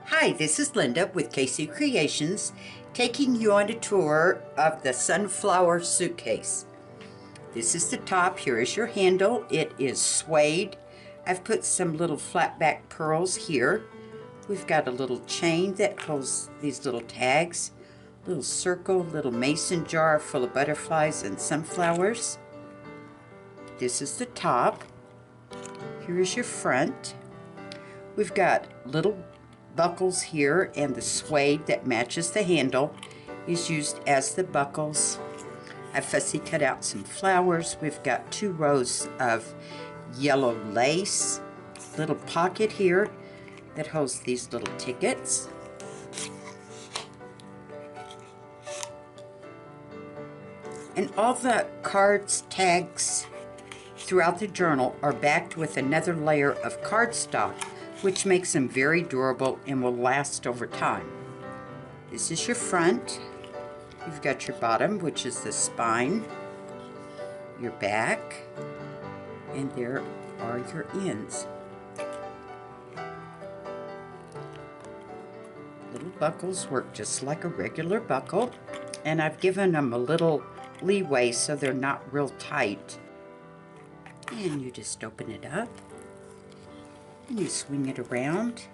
Hi, this is Linda with KC Creations, taking you on a tour of the Sunflower Suitcase. This is the top. Here is your handle. It is suede. I've put some little flat back pearls here. We've got a little chain that holds these little tags, little circle, little mason jar full of butterflies and sunflowers. This is the top. Here is your front. We've got little buckles here, and the suede that matches the handle is used as the buckles. I've fussy cut out some flowers. We've got 2 rows of yellow lace, little pocket here that holds these little tickets. And all the cards, tags throughout the journal are backed with another layer of cardstock, which makes them very durable and will last over time. This is your front. You've got your bottom, which is the spine, your back, and there are your ends. Little buckles work just like a regular buckle, and I've given them a little leeway so they're not real tight. And you just open it up, and you swing it around,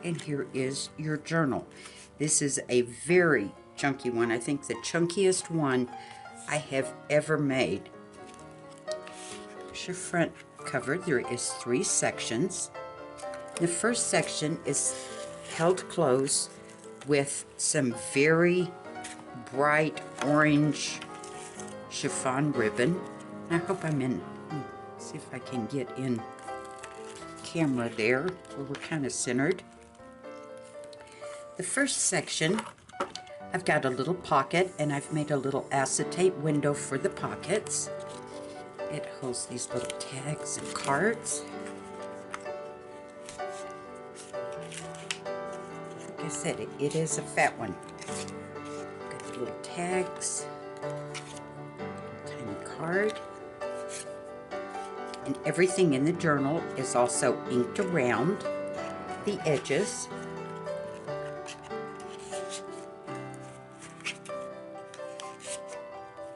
and here is your journal. This is a very chunky one. I think the chunkiest one I have ever made. Here's your front cover. There is 3 sections. The first section is held closed with some very bright orange chiffon ribbon. I hope I'm in, see if I can get in camera there where we're kind of centered. The first section, I've got a little pocket, and I've made a little acetate window for the pockets. It holds these little tags and cards. Like I said, it is a fat one. Got the little tags, tiny card. And everything in the journal is also inked around the edges.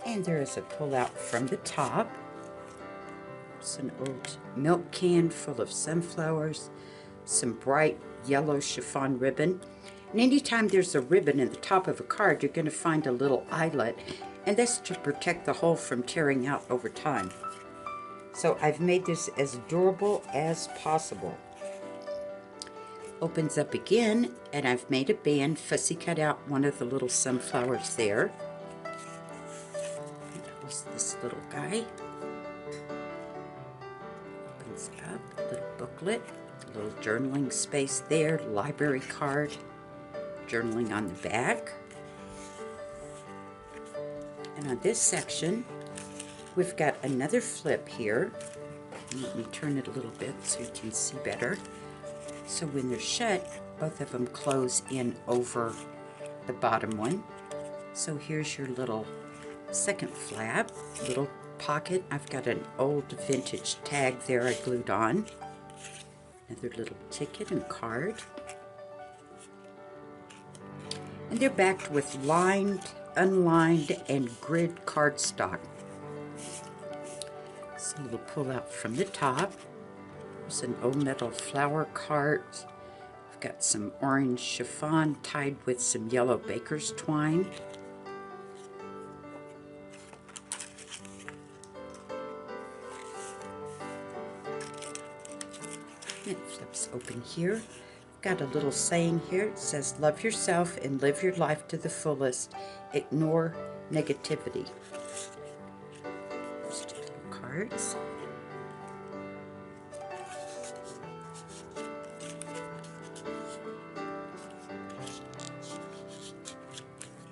And there is a pull-out from the top. It's an old milk can full of sunflowers, some bright yellow chiffon ribbon. And anytime there's a ribbon in the top of a card, you're going to find a little eyelet, and that's to protect the hole from tearing out over time. So I've made this as durable as possible. Opens up again, and I've made a band, fussy cut out one of the little sunflowers there. It holds this little guy. Opens up, a little booklet, a little journaling space there, library card, journaling on the back. And on this section, we've got another flip here. Let me turn it a little bit so you can see better. So when they're shut, both of them close in over the bottom one. So here's your little second flap, little pocket. I've got an old vintage tag there I glued on. Another little ticket and card. And they're backed with lined, unlined, and grid cardstock. A little pull out from the top. There's an old metal flower cart. I've got some orange chiffon tied with some yellow baker's twine. It flips open here. Got a little saying here. It says, "Love yourself and live your life to the fullest. Ignore negativity." Cards.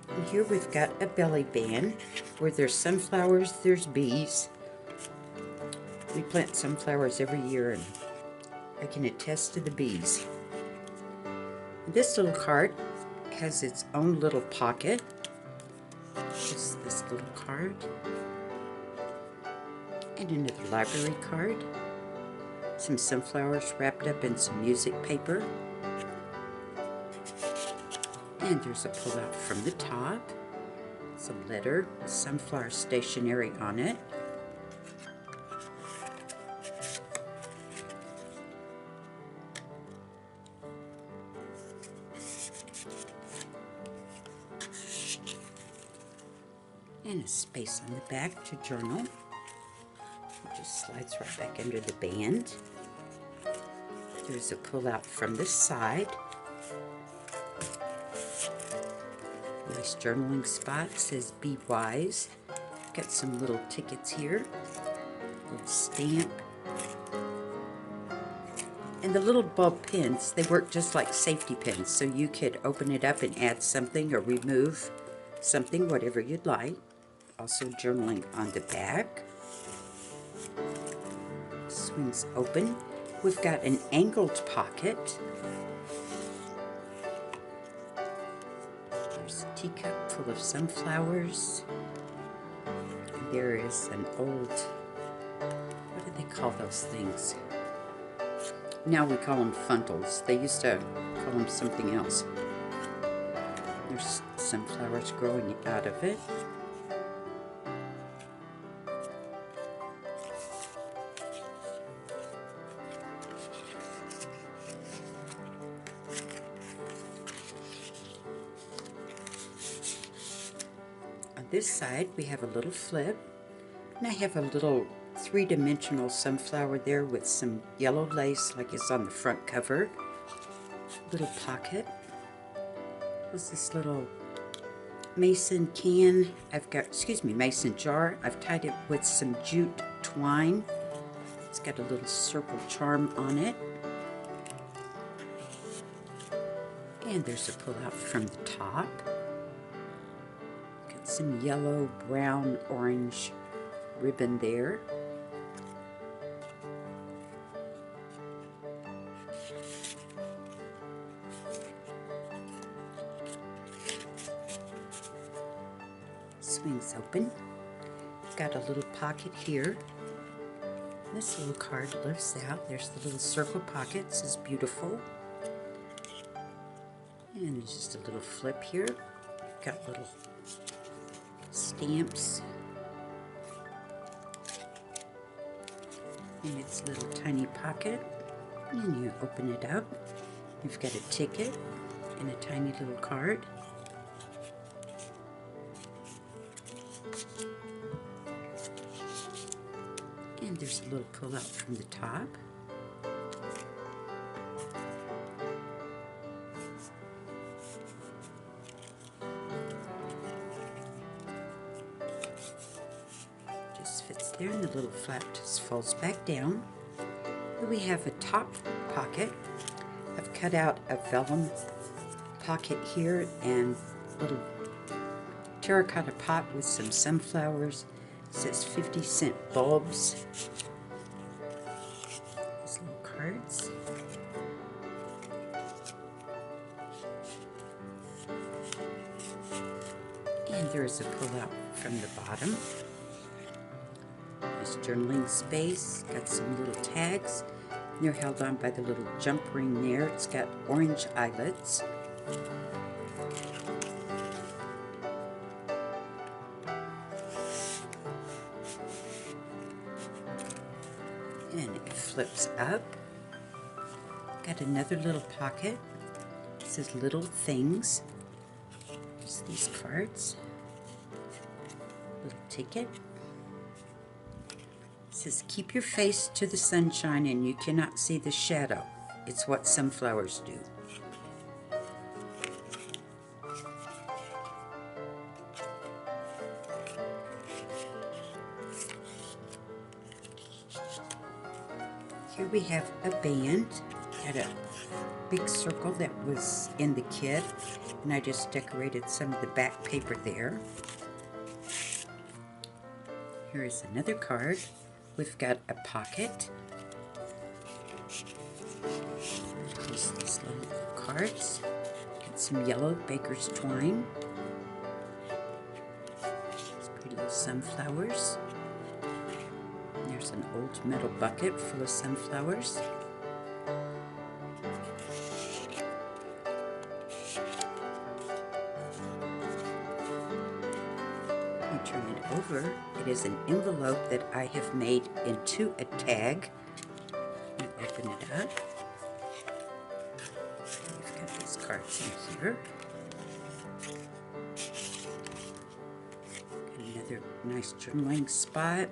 And here we've got a belly band where there's sunflowers, there's bees. We plant sunflowers every year, and I can attest to the bees. And this little card has its own little pocket. Just this little card. And another library card, some sunflowers wrapped up in some music paper, And there's a pull-out from the top. It's a letter with sunflower stationery on it. And a space on the back to journal. It just slides right back under the band. There's a pull-out from the side. Nice journaling spot. It says be wise. Got some little tickets here. Little stamp. And the little bulb pins, they work just like safety pins, so you could open it up and add something or remove something, whatever you'd like. Also journaling on the back. Swings open. We've got an angled pocket. There's a teacup full of sunflowers. And there is an old, what do they call those things? Now we call them funtles. They used to call them something else. There's sunflowers growing out of it. On this side we have a little flip, and I have a little three-dimensional sunflower there with some yellow lace like it's on the front cover. Little pocket. What's this little mason can? I've got, mason jar. I've tied it with some jute twine. It's got a little circle charm on it. And there's a pull-out from the top. Got some yellow, brown, orange ribbon there. Swings open. Got a little pocket here. This little card lifts out. There's the little circle pocket. This is beautiful. And there's just a little flip here. Got little stamps. In its little tiny pocket. And you open it up. You've got a ticket and a tiny little card. And there's a little pull out from the top. Just fits there, and the little flap just folds back down. Then we have a top pocket. I've cut out a vellum pocket here and a little terracotta pot with some sunflowers. It says 50-cent bulbs. These little cards. And there's a pull-out from the bottom. There's journaling space. Got some little tags. They're held on by the little jump ring there. It's got orange eyelets. And it flips up. Got another little pocket. It says little things. Just these cards. Little ticket. It says keep your face to the sunshine and you cannot see the shadow. It's what sunflowers do. Here we have a band. Had a big circle that was in the kit, and I just decorated some of the back paper there. Here is another card. We've got a pocket. Close these little cards. Got some yellow baker's twine. These pretty little sunflowers. There's an old metal bucket full of sunflowers. turn it over, it is an envelope that I have made into a tag. You open it up. We've got these cards in here. Another nice journaling spot.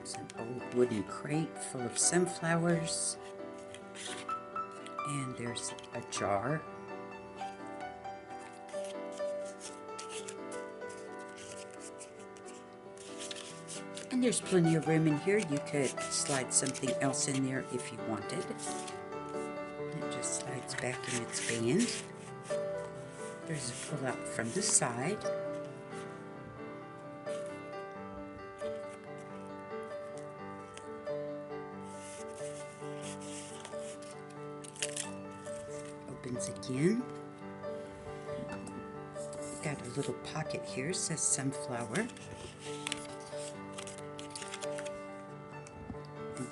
It's an old wooden crate full of sunflowers. And there's a jar. And there's plenty of room in here. You could slide something else in there if you wanted. It just slides back in its band. There's a pull out from the side. Opens again. Got a little pocket here, says sunflower.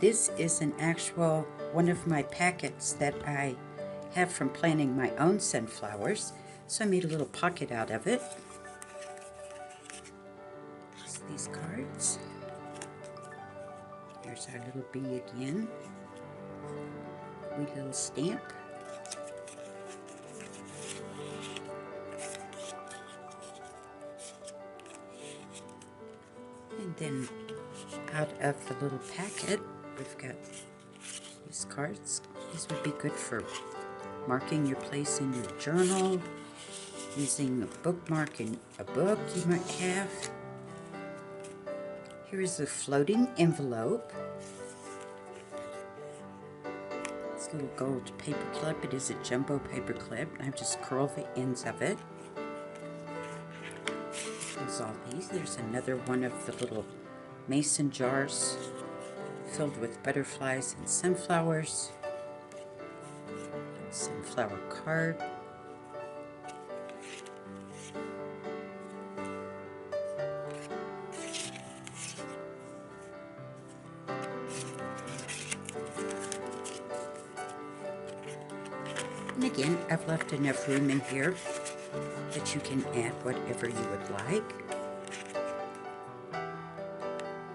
This is an actual one of my packets that I have from planting my own sunflowers. So I made a little pocket out of it. It's these cards. Here's our little bee again. Wee little stamp. And then out of the little packet, we've got these cards. These would be good for marking your place in your journal, using a bookmark in a book you might have. Here is a floating envelope. This little gold paper clip. It is a jumbo paper clip. I've just curled the ends of it. There's all these. There's another one of the little mason jars filled with butterflies and sunflowers. Sunflower card. And again, I've left enough room in here that you can add whatever you would like.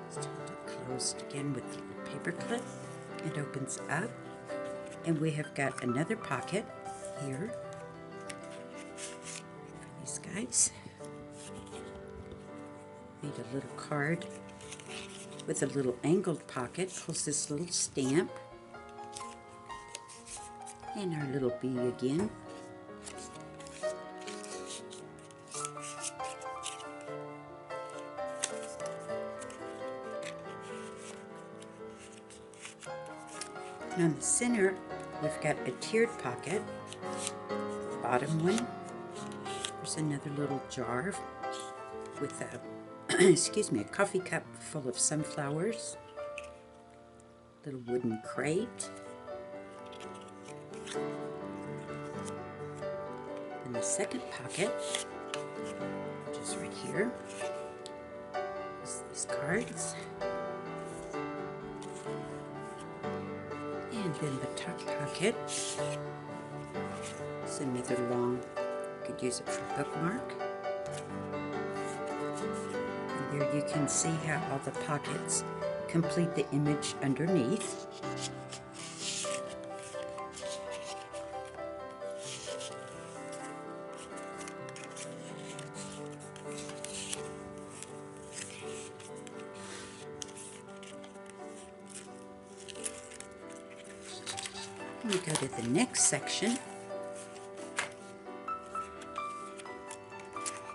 Just hold it closed again with the paper clip. It opens up, and we have got another pocket here for these guys. Made a little card with a little angled pocket. Holds this little stamp. And our little bee again. And on the center, we've got a tiered pocket. The bottom one, there's another little jar with a, excuse me, a coffee cup full of sunflowers. Little wooden crate. And the second pocket, which is right here, is these cards. And then the top pocket is another long, you could use it for a bookmark. And there you can see how all the pockets complete the image underneath. We go to the next section.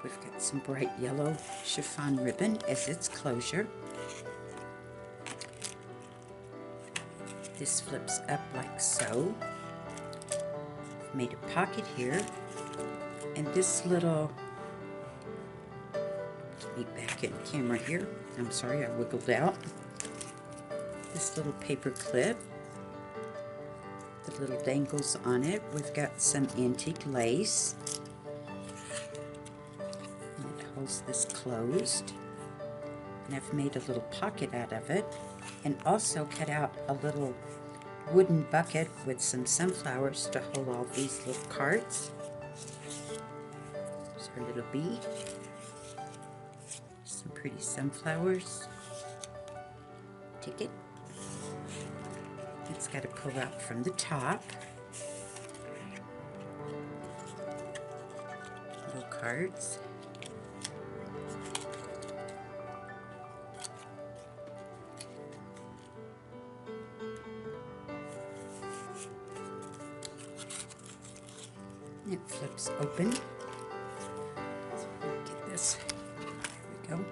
We've got some bright yellow chiffon ribbon as its closure. This flips up like so. I've made a pocket here, and this little, let me back in camera here. I'm sorry, I wiggled out. This little paper clip. The little dangles on it. We've got some antique lace. And it holds this closed. And I've made a little pocket out of it. And also cut out a little wooden bucket with some sunflowers to hold all these little cards. So her little bee. Some pretty sunflowers. Ticket. It's got to pull out from the top. Little cards. It flips open. So get this. There we go.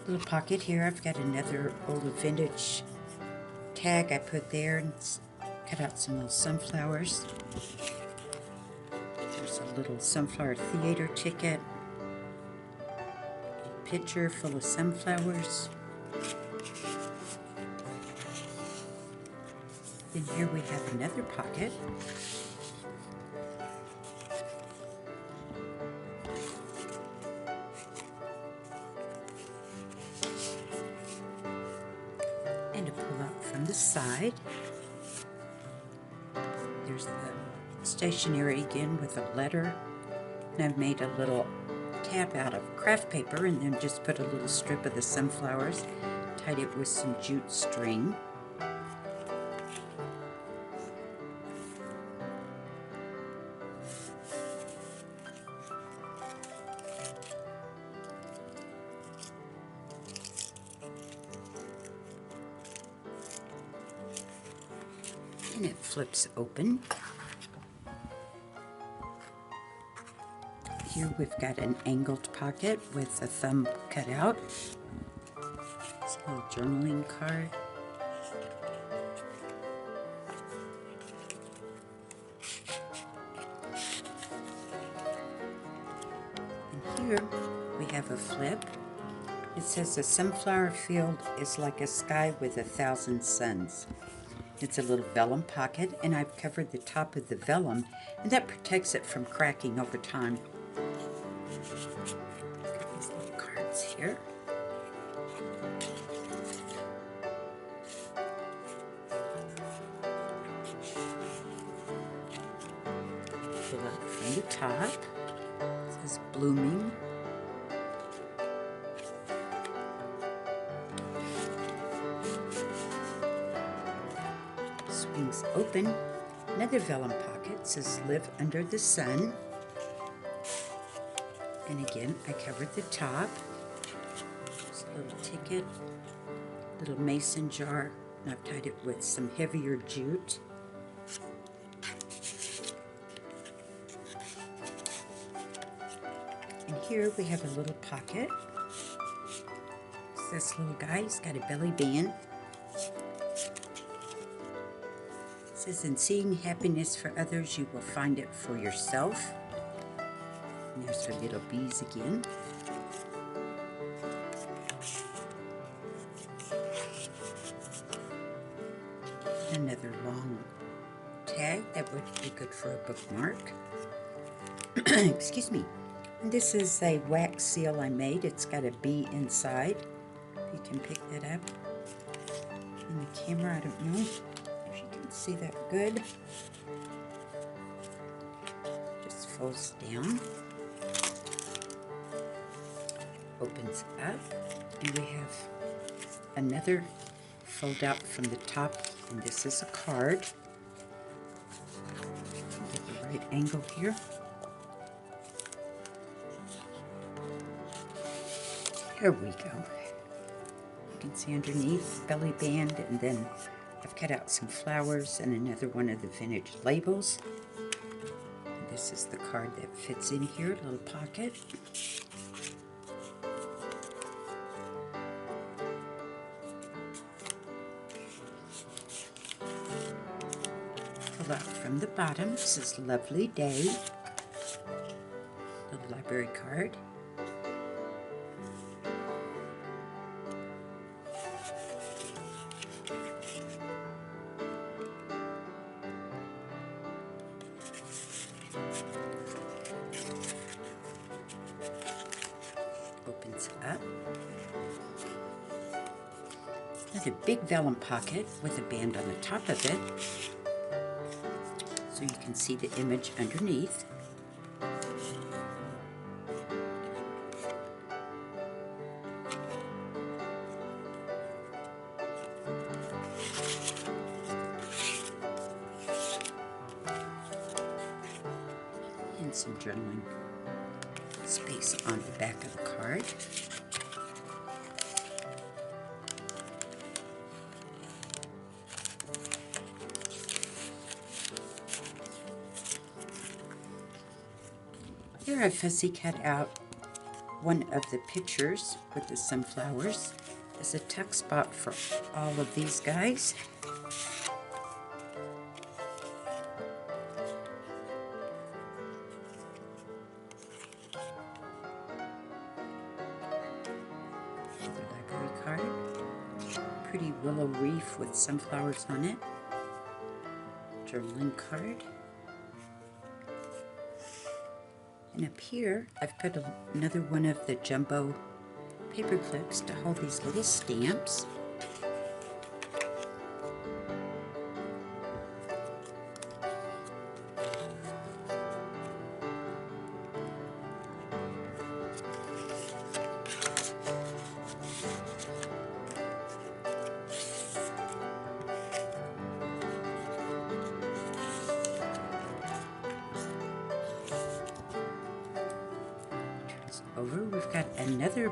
Little pocket here. I've got another old vintage tag I put there and cut out some little sunflowers. There's a little sunflower theater ticket. A pitcher full of sunflowers. Then here we have another pocket. And to pull out from the side, there's the stationery again with a letter, and I've made a little tab out of craft paper and then just put a little strip of the sunflowers, tied it with some jute string. And it flips open. Here we've got an angled pocket with a thumb cut out. It's a little journaling card. And here we have a flip. It says the sunflower field is like a sky with 1,000 suns. It's a little vellum pocket, and I've covered the top of the vellum, and that protects it from cracking over time. Got these little cards here. Pull out from the top. It says blooming. Swings open. Another vellum pocket says live under the sun. And again, I covered the top. There's a little ticket, little mason jar, and I've tied it with some heavier jute. And here we have a little pocket. This little guy's got a belly band. It says, in seeing happiness for others, you will find it for yourself. And there's her little bees again. Another long tag that would be good for a bookmark. Excuse me. And this is a wax seal I made. It's got a bee inside. If you can pick that up. In the camera, I don't know if you can see that good. Just folds down. Opens up. And we have another fold out from the top. And this is a card. Get the right angle here. There we go. You can see underneath, belly band, and then I've cut out some flowers and another one of the vintage labels. And this is the card that fits in here, little pocket. Pull out from the bottom, this is Lovely Day, little library card. Opens up. Another big vellum pocket with a band on the top of it, so you can see the image underneath. and some journaling space on the back of the card. Here I fussy cut out one of the pictures with the sunflowers as a tuck spot for all of these guys. Another library card. Pretty willow wreath with sunflowers on it. Journaling card. And up here, I've put another one of the jumbo paper clips to hold these little stamps. Over, we've got another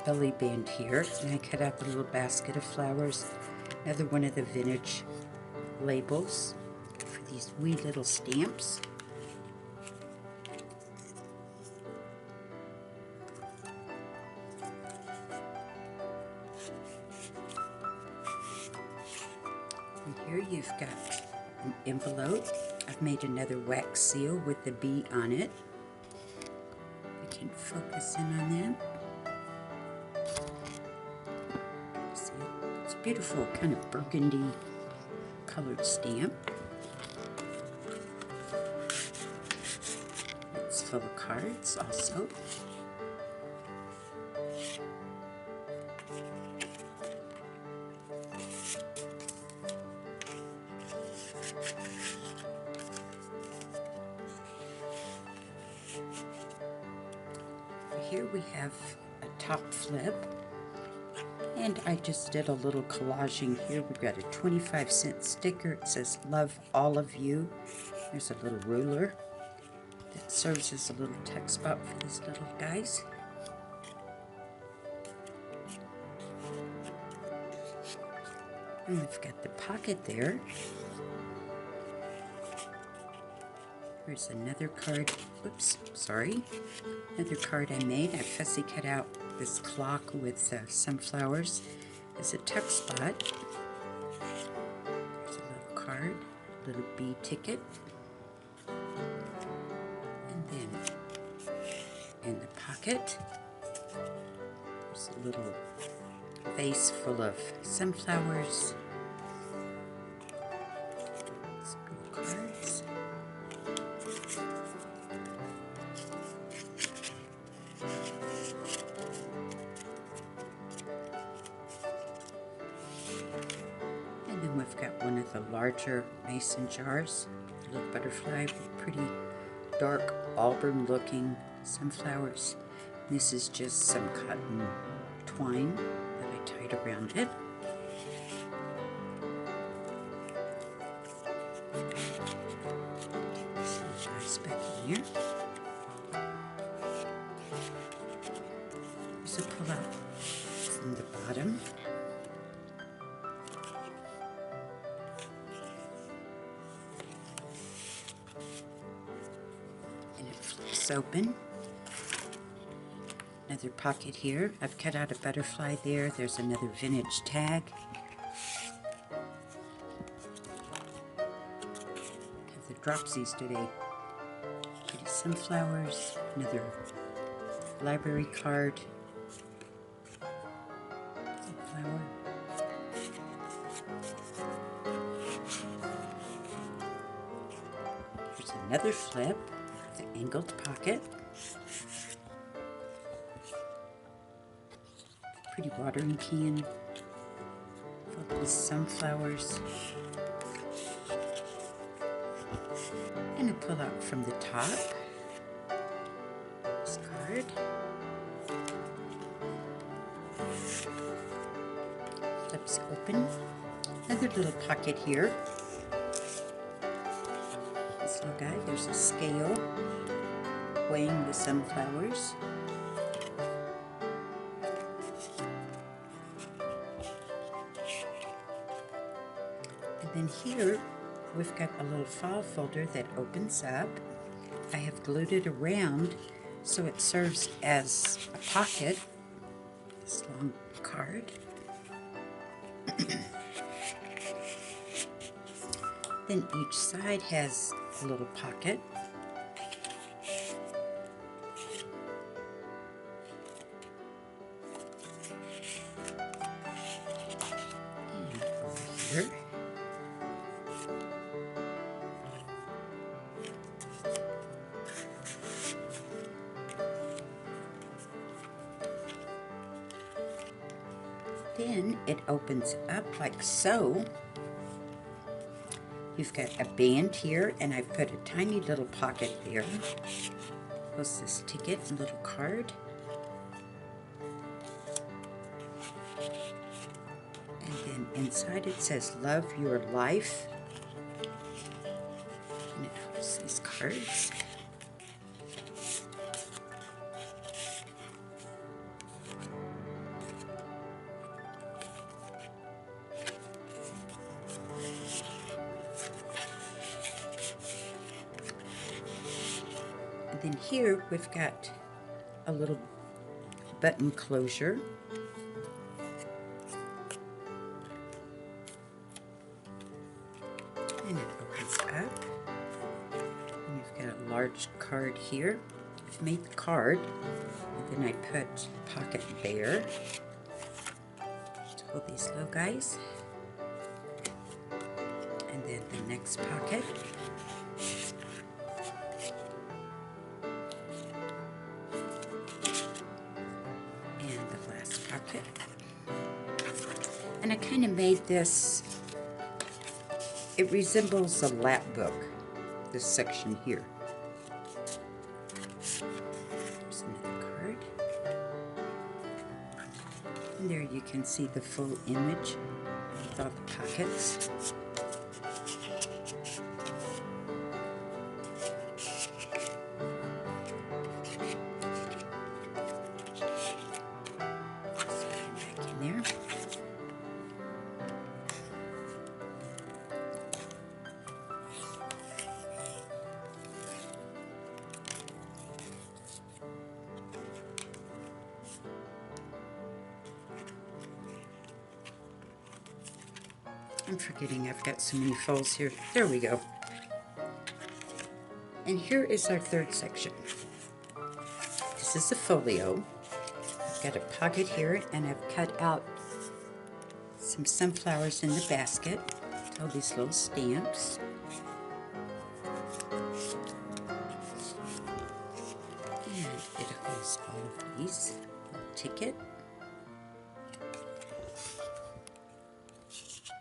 belly band here, and I cut out the little basket of flowers, another one of the vintage labels for these wee little stamps. And here you've got an envelope. I've made another wax seal with the bee on it. Focus in on that. See, it's a beautiful kind of burgundy colored stamp. It's full of cards also. Here we have a top flip, and I just did a little collaging here. We've got a 25-cent sticker. It says "Love all of you." There's a little ruler that serves as a little text spot for these little guys. And we've got the pocket there. Here's another card. Oops, sorry. Another card I made. I fussy cut out this clock with sunflowers as a tuck spot. There's a little card, a little bee ticket. And then in the pocket, there's a little vase full of sunflowers. We've got one of the larger mason jars, a little butterfly with pretty dark auburn looking sunflowers. This is just some cotton twine that I tied around it. Some jars back in here. There's a pull out from the bottom. Open. Another pocket here. I've cut out a butterfly there. There's another vintage tag. Have the dropsies today. Pretty sunflowers. Another library card. Sunflower. Here's another flip. The angled pocket. Pretty watering can filled with sunflowers. And a pull out from the top. This card. Flips open. Another little pocket here. This little guy. There's a scale weighing the sunflowers. And then here we've got a little file folder that opens up. I have glued it around so it serves as a pocket. This long card. Then each side has a little pocket. And over here. Then it opens up like so. You've got a band here, and I've put a tiny little pocket there. Goes this ticket and little card. And then inside it says, "Love your life." And it holds these cards. And then here we've got a little button closure. And it opens up. And you've got a large card here. I've made the card. And then I put a pocket there to hold these little guys. And then the next pocket. Pocket. And I kind of made this, it resembles a lap book, this section here. There's another card. And there you can see the full image with all the pockets. There. I'm forgetting I've got so many folds here. There we go. And here is our third section. This is the folio. Got a pocket here, and I've cut out some sunflowers in the basket. All these little stamps. And it holds all of these. A ticket.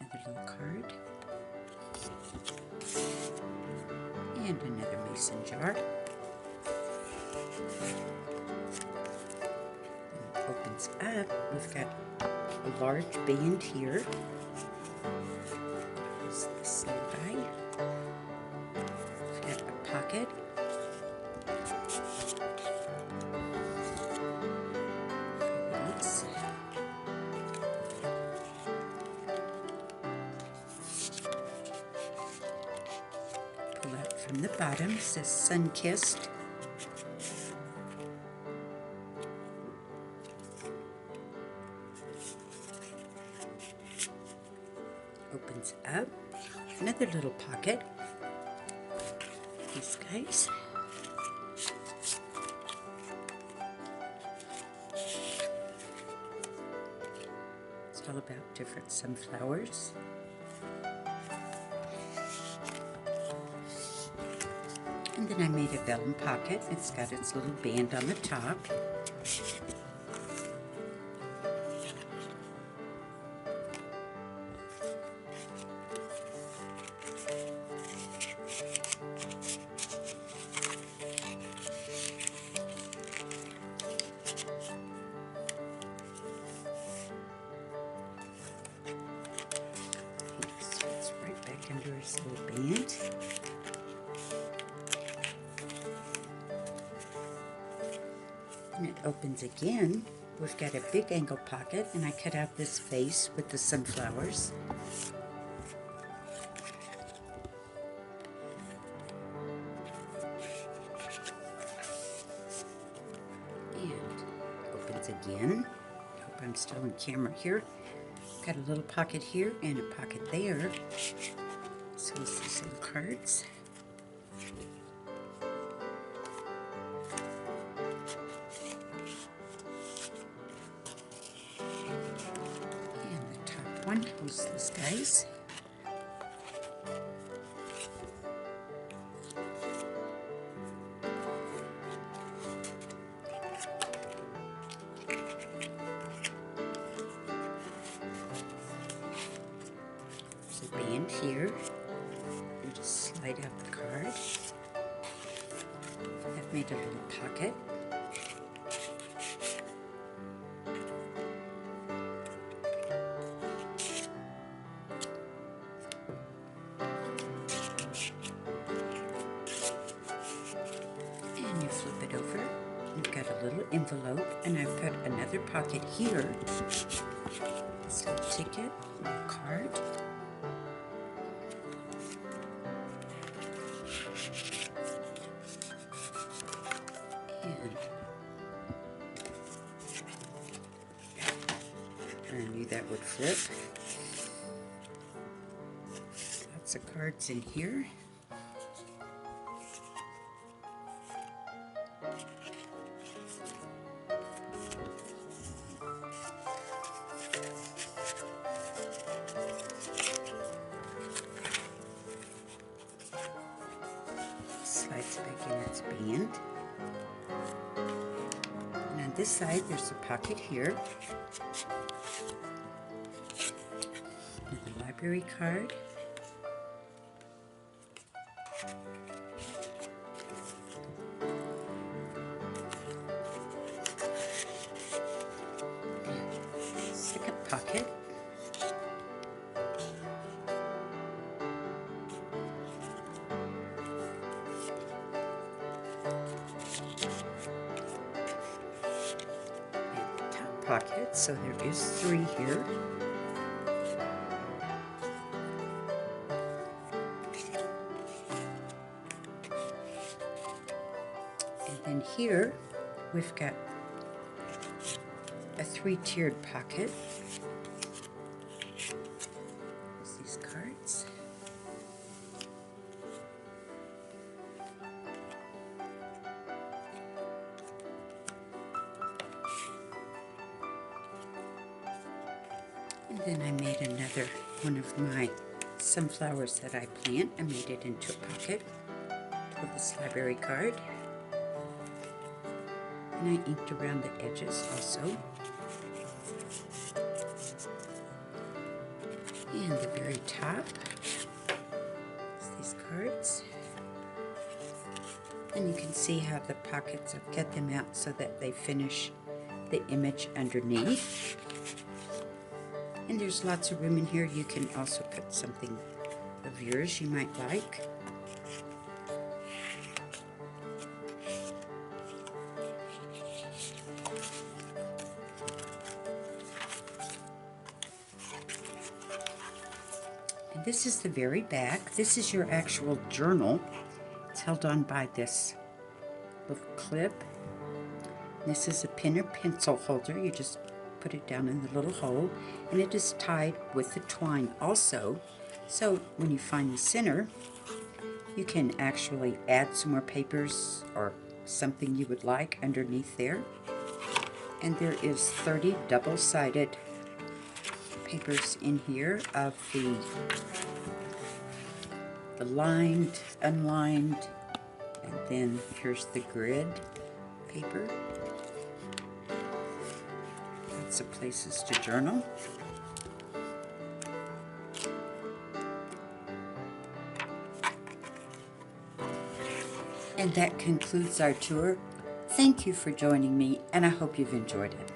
Another little card. And another mason jar. Opens up, we've got a large band here. There's this little guy. We've got a pocket. Pull out from the bottom, it says Sun-Kissed. Opens up, another little pocket. These guys. It's all about different sunflowers. And then I made a vellum pocket. It's got its little band on the top. Under his little band. And it opens again. We've got a big angle pocket, and I cut out this vase with the sunflowers. And opens again. I hope I'm still in camera here. Got a little pocket here and a pocket there. So it's these little cards. One holds these guys. There's a band here. You just slide out the card. I've made a little pocket. You flip it over, you've got a little envelope, and I've put another pocket here. This little ticket, little card. And I knew that would flip. Lots of cards in here. Slides back in its band. And on this side, there's a pocket here. With a library card. And second pocket. Pocket, so there is 3 here. And then here we've got a 3-tiered pocket. There's these cards. And then I made another one of my sunflowers that I plant. I made it into a pocket with this library card. And I inked around the edges also. And the very top is these cards. And you can see how the pockets, I've cut them out so that they finish the image underneath. And there's lots of room in here. You can also put something of yours you might like. And this is the very back. This is your actual journal. It's held on by this little clip. This is a pen or pencil holder. You just put it down in the little hole, and it is tied with the twine also. So when you find the center, you can actually add some more papers or something you would like underneath there. And there is 30 double-sided papers in here of the lined, unlined, and then here's the grid paper. Lots of places to journal. And that concludes our tour. Thank you for joining me, and I hope you've enjoyed it.